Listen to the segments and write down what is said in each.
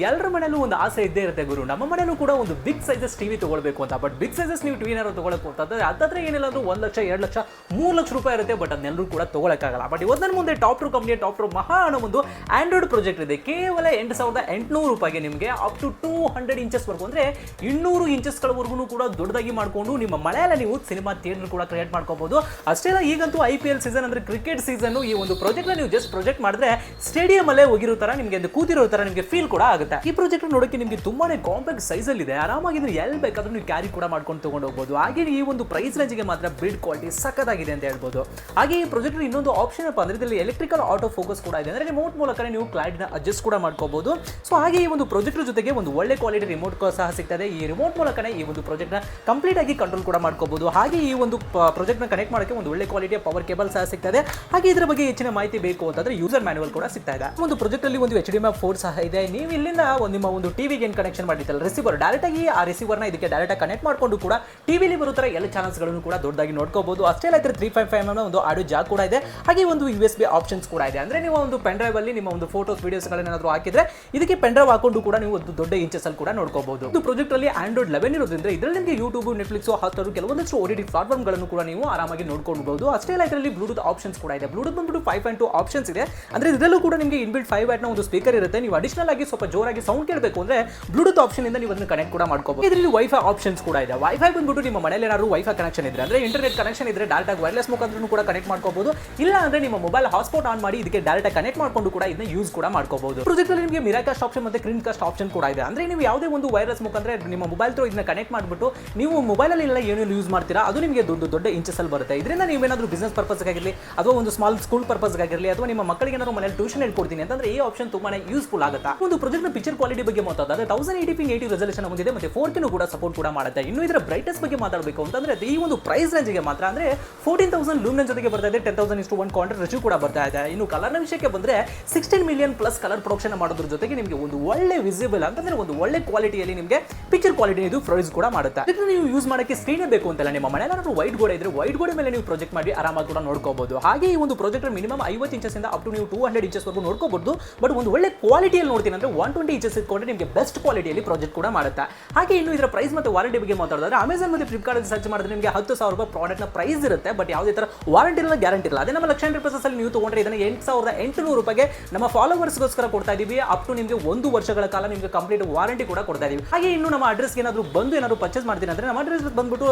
ಎಲ್ಲರ ಮನೆಯಲ್ಲೂ ಒಂದು ಆಸೆ ಇದ್ದೇ ಇರುತ್ತೆ ಗುರು. ನಮ್ಮ ಮನೆಯಲ್ಲೂ ಕೂಡ ಒಂದು ಬಿಗ್ ಸೈಜಸ್ ಟಿವಿ ತಗೊಳ್ಬೇಕು ಅಂತ. ಬಟ್ ಬಿಗ್ ಸೈಜಸ್ ನೀವು ಟಿವಿ ಏನಾದ್ರು ತಗೊಳಕ್ ಅಂತಂದ್ರೆ ಅದಾದ್ರೆ ಏನಿಲ್ಲ ಅಂದ್ರೆ 1 ಲಕ್ಷ 2 ಲಕ್ಷ 3 ಲಕ್ಷ ರೂಪಾಯಿ ಇರುತ್ತೆ. ಬಟ್ ಅದನ್ನೆಲ್ಲರೂ ಕೂಡ ತಗೊಳಕ್ಕಾಗಲ್ಲ. ಬಟ್ ಇವತ್ತು ನನ್ನ ಮುಂದೆ ಟಾಪ್ 2 ಕಂಪ್ನಿಯ ಟಾಪ್ 2 ಮಹಾ ಹಣ ಒಂದು ಆಂಡ್ರಾಯ್ಡ್ ಪ್ರಾಜೆಕ್ಟ್ ಇದೆ. ಕೇವಲ 8,800 ರೂಪಾಯಿಗೆ ನಿಮಗೆ ಅಪ್ ಟು 200 ಇಂಚಸ್ ವರ್ಗು ಅಂದ್ರೆ 200 ಇಂಚಸ್ಗಳವರೆಗೂ ಕೂಡ ದೊಡ್ಡದಾಗಿ ಮಾಡ್ಕೊಂಡು ನಿಮ್ಮ ಮನೆಯಲ್ಲ ನೀವು ಸಿನಿಮಾ ಥಿಯೇಟರ್ ಕೂಡ ಕ್ರಿಯೇಟ್ ಮಾಡ್ಕೋಬಹುದು. ಅಷ್ಟೇ ಅಲ್ಲ, ಈಗಂತೂ IPL ಸೀಸನ್ ಅಂದ್ರೆ ಕ್ರಿಕೆಟ್ ಸೀಸನ್. ಈ ಒಂದು ಪ್ರಾಜೆಕ್ಟ್ ನೀವು ಜಸ್ಟ್ ಪ್ರಾಜೆಕ್ಟ್ ಮಾಡಿದ್ರೆ ಸ್ಟೇಡಿಯಂ ಅಲ್ಲೇ ಹೋಗಿರೋ ತರ ನಿಮಗೆ ಕೂತಿರೋ ತರ ನಿಮಗೆ ಫೀಲ್ ಕೂಡ ಆಗುತ್ತೆ. ಈ ಪ್ರಾಜೆಕ್ಟ್ ನೋಡೋಕೆ ನಿಮಗೆ ತುಂಬಾನೇ ಕಾಂಪ್ಯಾಕ್ಟ್ ಸೈಜ್ ಅಲ್ಲಿ ಇದೆ. ಆರಾಮಾಗಿ ನೀವು ಎಲ್ಲಿ ಬೇಕಾದ್ರೂ ನೀವು ಕ್ಯಾರಿ ಕೂಡ ಮಾಡ್ಕೊಂಡು ತಗೊಂಡು ಹೋಗಬಹುದು. ಹಾಗೆ ಈ ಒಂದು ಪ್ರೈಸ್ ರೇಂಜ್ಗೆ ಮಾತ್ರ ಬಿಲ್ಡ್ ಕ್ವಾಲಿಟಿ ಸಖತ್ತಾಗಿದೆ ಅಂತ ಹೇಳ್ಬೋದು. ಹಾಗೆ ಈ ಪ್ರಾಜೆಕ್ಟ್ ಇನ್ನೊಂದು ಆಪ್ಷನ್ ಅಪ್ಪ ಅಂದ್ರೆ ಇದರಲ್ಲಿ ಎಲೆಕ್ಟ್ರಿಕಲ್ ಆಟೋ ಫೋಕಸ್ ಕೂಡ ಇದೆ. ಅಂದ್ರೆ ರಿಮೋಟ್ ಮೂಲಕ ನೀವು ಕ್ಲೈಂಟ್ನ ಅಡ್ಜಸ್ಟ್ ಕೂಡ ಮಾಡ್ಕೋಬಹುದು. ಸೊ ಹಾಗೆ ಈ ಒಂದು ಪ್ರಾಜೆಕ್ಟ್ ಜೊತೆಗೆ ಒಂದು ಒಳ್ಳೆ ಕ್ವಾಲಿಟಿ ರಿಮೋಟ್ ಸಹ ಸಿಗ್ತದೆ. ಈ ರಿಮೋಟ್ ಮೂಲಕನೇ ಈ ಒಂದು ಪ್ರಾಜೆಕ್ಟ್ ನ ಕಂಪ್ಲೀಟ್ ಆಗಿ ಕಂಟ್ರೋಲ್ ಕೂಡ ಮಾಡ್ಕೋಬಹುದು. ಹಾಗೆ ಈ ಒಂದು ಪ್ರಾಜೆಕ್ಟ್ ನ ಕನೆಕ್ಟ್ ಮಾಡೋಕೆ ಒಂದು ಒಳ್ಳೆ ಕ್ವಾಲಿಟಿಯ ಪವರ್ ಕೇಬಲ್ ಸಹ ಸಿಗ್ತದೆ. ಹಾಗೆ ಇದರ ಬಗ್ಗೆ ಹೆಚ್ಚಿನ ಮಾಹಿತಿ ಬೇಕು ಅಂತಂದ್ರೆ ಯೂಸರ್ ಮ್ಯಾನ್ಯುವಲ್ ಕೂಡ ಸಿಗ್ತಾ ಇದೆ. ಒಂದು ಪ್ರಾಜೆಕ್ಟ್ ಅಲ್ಲಿ ಒಂದು HDMI 4 ಸಹ ಇದೆ. ನೀವು ಇಲ್ಲಿಂದ ನಿಮ್ಮ ಒಂದು ಟಿವಿಗೆ ಏನು ಕನೆಕ್ಷನ್ ಮಾಡಿರ್ತಲ್ಲ ರಿಸೀವರ್, ಡೈರೆಕ್ಟ್ ಆಗಿ ಆ ರಿಸೀವರ್ ನ ಇದಕ್ಕೆ ಡೈರೆಕ್ಟ್ ಆಗಿ ಕನೆಕ್ಟ್ ಮಾಡ್ಕೊಂಡು ಕೂಡ ಟಿವಿಲಿ ಬರೋ ತರ ಎಲ್ಲ ಚಾನಲ್ಸ್ ಗಳನ್ನು ಕೂಡ ದೊಡ್ಡದಾಗಿ ನೋಡ್ಕೋಬಹುದು. ಅಷ್ಟೇ ಅಲ್ಲ, 3.5mm ಒಂದು ಆಡಿಯೋ ಜಾಕ್ ಕೂಡ ಇದೆ. ಹಾಗೆ ಒಂದು USB ಆಪ್ಷನ್ಸ್ ಕೂಡ ಇದೆ. ಅಂದ್ರೆ ನೀವು ಒಂದು ಪೆನ್ ಡ್ರೈವ್ ಅಲ್ಲಿ ನಿಮ್ಮ ಒಂದು ಫೋಟೋಸ್ ವಿಡಿಯೋಸ್ ಗಳೇನಾದ್ರೂ ಹಾಕಿದ್ರೆ ಇದಕ್ಕೆ ಪೆನ್ ಡ್ರೈವ್ ಹಾಕೊಂಡು ಕೂಡ ನೀವು ಒಂದು ದೊಡ್ಡ ಇಂಚಸ್ ಅಲ್ಲಿ ಕೂಡ ನೋಡ್ಕೋಬಹುದು. ಇದು ಪ್ರಾಜೆಕ್ಟ್ ಅಲ್ಲಿ Android 11 ಇರೋದ್ರಿಂದ ಇದರಲ್ಲಿ ನಿಮಗೆ YouTube, Netflix, Hotstar ಕೆಲವೊಂದಷ್ಟು OTT ಪ್ಲಾಟ್ಫಾರ್ಮ್ ಗಳನ್ನು ಕೂಡ ನೀವು ಆರಾಮಾಗಿ ನೋಡ್ಕೊಳ್ಬಹುದು. ಅಷ್ಟೇ ಅಲ್ಲ, ಇದರಲ್ಲಿ ಬ್ಲೂಟೂತ್ ಆಪ್ಷನ್ಸ್ ಕೂಡ ಇದೆ. ಬ್ಲೂಟೂತ್ ಬಂದ್ಬಿಟ್ಟು 5.2 ಆಪ್ಷನ್ಸ್ ಇದೆ. ಅಂದ್ರೆ ಇದರಲ್ಲೂ ಕೂಡ ನಿಮಗೆ ಇನ್ಬಿಲ್ಟ್ 5 ವ್ಯಾಟ್ ನ ಒಂದು ಸ್ಪೀಕರ್ ಇರುತ್ತೆ. ನೀವು ಅಡಿಷನಲ್ ಆಗಿ ಸ್ವಲ್ಪ ಜೋರಾಗಿ ಸೌಂಡ್ ಕೇಳಬೇಕು ಅಂದ್ರೆ ಬ್ಲೂಟೂತ್ ಆಪ್ಷನ್ ಇಂದ ನೀವು ಅದನ್ನ ಕನೆಕ್ಟ್ ಕೂಡ ಮಾಡ್ಕೋಬಹುದು. ಇದರಲ್ಲಿ ವೈಫೈ ಆಪ್ಷನ್ಸ್ ಕೂಡ ಇದೆ. ವೈಫೈ ಬಂದ್ಬಿಟ್ಟು ನಿಮ್ಮ ಮನೆಯಲ್ಲಿ ಏನಾದ್ರು ವೈಫೈ ಕನೆಕ್ಷನ್ ಇದ್ರೆ ಅಂದ್ರೆ ಇಂಟರ್ನೆಟ್ ಕನೆಕ್ಷನ್ ಇದ್ರೆ ಡೈರೆಕ್ಟ್ ಆಗಿ ವೈರ್ಲೆಸ್ ಮುಖಾಂತರ ಕೂಡ ಕನೆಕ್ಟ್ ಮಾಡ್ಕೋಬಹುದು. ಇಲ್ಲ ಅಂದ್ರೆ ನಿಮ್ಮ ಮೊಬೈಲ್ ಹಾಟ್ಸ್ಪಾಟ್ ಆನ್ ಮಾಡಿ ಇದಕ್ಕೆ ಡೈರೆಕ್ಟ್ ಆಗಿ ಕನೆಕ್ಟ್ ಮಾಡ್ಕೊಂಡು ಕೂಡ ಇದನ್ನ ಯೂಸ್ ಕೂಡ ಮಾಡ್ಕೋಬಹುದು. ಪ್ರಾಜೆಕ್ಟ್ ಅಲ್ಲಿ ನಿಮಗೆ ಮಿರಾಕಾಸ್ಟ್ ಆಪ್ಷನ್ ಮತ್ತೆ ಕ್ರೀನ್ ಕಾಸ್ಟ್ ಆಪ್ಷನ್ ಕೂಡ ಇದೆ. ಅಂದ್ರೆ ನೀವು ಯಾವುದೇ ಒಂದು ವೈರ್ಲೆಸ್ ಮುಖಾಂತರ ನಿಮ್ಮ ಮೊಬೈಲ್ ತ್ರೂ ಇದನ್ನ ಕನೆಕ್ಟ್ ಮಾಡಿಬಿಟ್ಟು ನೀವು ಮೊಬೈಲ್ ಅಲ್ಲಿ ಎಲ್ಲ ಏನು ಯೂಸ್ ಮಾಡ್ತೀರಾ ಅದು ನಿಮಗೆ ದೊಡ್ಡ ಇಂಚಸ್ ಅಲ್ಲಿ ಬರುತ್ತೆ. ಇದರಿಂದ ನೀವೇನಾದ್ರೂ ಬಿಸ್ನೆಸ್ ಪರ್ಪಸ್ ಆಗಿರಲಿ ಅಥವಾ ಒಂದು ಸ್ಮಾಲ್ ಸ್ಕೂಲ್ ಪರ್ಪಸ್ ಆಗಿರಲಿ ಅಥವಾ ನಿಮ್ಮ ಮಕ್ಕಳಿಗೆ ಏನಾದ್ರು ಮನೆಯಲ್ಲಿ ಟ್ಯೂಷನ್ ಹೇಳ್ಕೊಡ್ತೀನಿ ಅಂತಂದ್ರೆ ಈ ಆಪ್ಷನ್ ತುಂಬಾನೇ ಯೂಸ್ಫುಲ್ ಆಗುತ್ತೆ. ಒಂದು ಪ್ರಾಜೆಕ್ಟ್ ನ ಪಿಕ್ಚರ್ ಕ್ವಾಲಿಟಿ ಬಗ್ಗೆ ಮಾತಾಡಿದ್ರೆ 1080p ರೆಸಲ್ಯೂಷನ್ ಹೊಂದಿದೆ ಮತ್ತೆ 4K ಕೂಡ ಸಪೋರ್ಟ್ ಕೂಡ ಮಾಡುತ್ತೆ. ಇನ್ನು ಇದರ ಬ್ರೈಟ್ನೆಸ್ ಬಗ್ಗೆ ಮಾತಾಡಬೇಕು ಅಂತಂದ್ರೆ ಈ ಒಂದು ಪ್ರೈಸ್ ರೇಂಜ್ಗೆ ಮಾತ್ರ ಅಂದ್ರೆ 14,000 ಲೂಮಿನಸ್ ಜೊತೆಗೆ ಬರ್ತಾ ಇದೆ. 10,000:1 ಕಾಂಟ್ರಾಸ್ಟ್ ರೇಷಿಯೋ ಕೂಡ ಬರ್ತಾ ಇದೆ. ಇನ್ನು ಕಲರ್ ನ ವಿಷಯಕ್ಕೆ ಬಂದ್ರೆ 16 ಮಿಲಿಯನ್ ಪ್ಲಸ್ ಕಲರ್ ಪ್ರೊಡಕ್ಷನ್ ಮಾಡೋದ್ರ ಜೊತೆಗೆ ನಿಮಗೆ ಒಂದು ಒಳ್ಳೆ ವಿಸಿಬಲ್ ಅಂತಂದ್ರೆ ಒಂದು ಒಳ್ಳೆ ಕ್ವಾಲಿಟಿಯಲ್ಲಿ ನಿಮಗೆ ಪಿಕ್ಚರ್ ಕ್ವಾಲಿಟಿ ಇದು ಪ್ರೊಡ್ಯೂಸ್ ಕೂಡ ಮಾಡುತ್ತೆ. ಇದನ್ನ ನೀವು ಯೂಸ್ ಮಾಡಕ್ಕೆ ಸ್ಕ್ರೀನ್ ಬೇಕು ಅಂತಲ್ಲ, ನಿಮ್ಮ ಮನೆಯಲ್ಲಿ ವೈಟ್ ಗೋಡೆ ಇದ್ರೆ ವೈಟ್ ಗೋಡೆ ಮೇಲೆ ನೀವು ಪ್ರಾಜೆಕ್ಟ್ ಮಾಡಿ ಆರಾಮಾಗಿ ಕೂಡ ನೋಡ್ಕೋಬಹುದು. ಹಾಗೆ ಈ ಒಂದು ಪ್ರಾಜೆಕ್ಟ್ ಮಿನಿಮಮ್ 50 ಇಂಚಸ್ ಇಂದ ಅಪ್ ಟು ನೀವು 200 ಇಂಚಸ್ ವರೆಗೂ ನೋಡ್ಕೋಬಹುದು. ಬಟ್ ಒಂದು ಒಳ್ಳೆ ಕ್ವಾಲಿಟಿಯಲ್ಲಿ ನೋಡ್ತೀನಿ ಅಂದ್ರೆ 120 ಇಂಚಸ್ ಇಟ್ಕೊಂಡ್ರೆ ನಿಮಗೆ ಬೆಸ್ಟ್ ಕ್ವಾಲಿಟಿಯಲ್ಲಿ ಪ್ರಾಜೆಕ್ಟ್ ಕೂಡ ಮಾಡುತ್ತೆ. ಹಾಗೆ ಇನ್ನು ಇದರ ಪ್ರೈಸ್ ಮತ್ತೆ ವಾರಂಟಿ ಬಗ್ಗೆ ಮಾತಾಡಿದ್ರೆ ಅಮೆಜಾನ್ ಮತ್ತೆ ಫ್ಲಿಪ್ಕಾರ್ಟ್ ಅಲ್ಲಿ ಸರ್ಚ್ ಮಾಡಿದ್ರೆ ನಿಮಗೆ 10,000 ರೂಪಾಯಿ ಪ್ರಾಡಕ್ಟ್ ನ ಪ್ರೈಸ್ ಇರುತ್ತೆ. ಬಟ್ ಯಾವುದೇ ತರ ವಾರಂಟಿ ಇಲ್ಲ, ಗ್ಯಾರಂಟಿ ಇಲ್ಲ. ಅದೇ ನಮ್ಮ ಲಕ್ಷಾಂತರ ರೂಪಾಯಿ ಅಲ್ಲಿ ನೀವು ತಗೊಂಡ್ರೆ ಇದನ್ನ 8,800 ರೂಪಾಯಿಗೆ ನಮ್ಮ ಫಾಲೋವರ್ಸ್ಗೋಸ್ಕರ ಕೊಡ್ತಾ ಇದೀವಿ. ಅಪ್ ಟು ನಿಮಗೆ 1 ವರ್ಷಗಳ ಕಾಲ ನಿಮಗೆ ಕಂಪ್ಲೀಟ್ ವಾರಂಟಿ ಕೂಡ ಕೊಡ್ತಾ ಇದೀವಿ. ಹಾಗೆ ಇನ್ನು ನಮ್ಮ ಅಡ್ರೆಸ್ಗೆ ಏನಾದ್ರು ಬಂದು ಏನಾದ್ರು ಪರ್ಚೇಸ್ ಮಾಡ್ತೀನಿ ಅಂದ್ರೆ ನಮ್ಮ ಅಡ್ರೆಸ್ ಬಂದ್ಬಿಟ್ಟು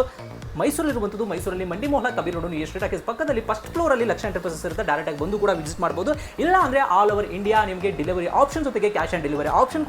ಮೈಸೂರಲ್ಲಿರುವಂಥದ್ದು, ಮೈಸೂರಲ್ಲಿ ಮಂಡಿ ಮೊಹಲಾ ಕಬೀರ್ ರೋಡ್ ಸ್ಟ್ರೀಟ್ ಹಾಕಿ ಪಕ್ಕದಲ್ಲಿ ಫಸ್ಟ್ ಫ್ಲೋರ್ ಅಲ್ಲಿ ಲಕ್ಷಾಂತರ ರೂಪಾಯಿ ಇರುತ್ತೆ. ಡೈರೆಕ್ಟ್ ಆಗಿ ಬಂದು ಕೂಡ ವಿಸಿಟ್ ಮಾಡಬಹುದು. ಇಲ್ಲ ಅಂದ್ರೆ ಆಲ್ ಓವರ್ ಇಂಡಿಯಾ ನಿಮಗೆ ಡೆಲಿವರಿ ಆಪ್ಷನ್ ಜೊತೆಗೆ ಕ್ಯಾಶ್ ಆನ್ ಡೆಲಿವರಿ ಆಪ್ಷನ್ ಕೂಡ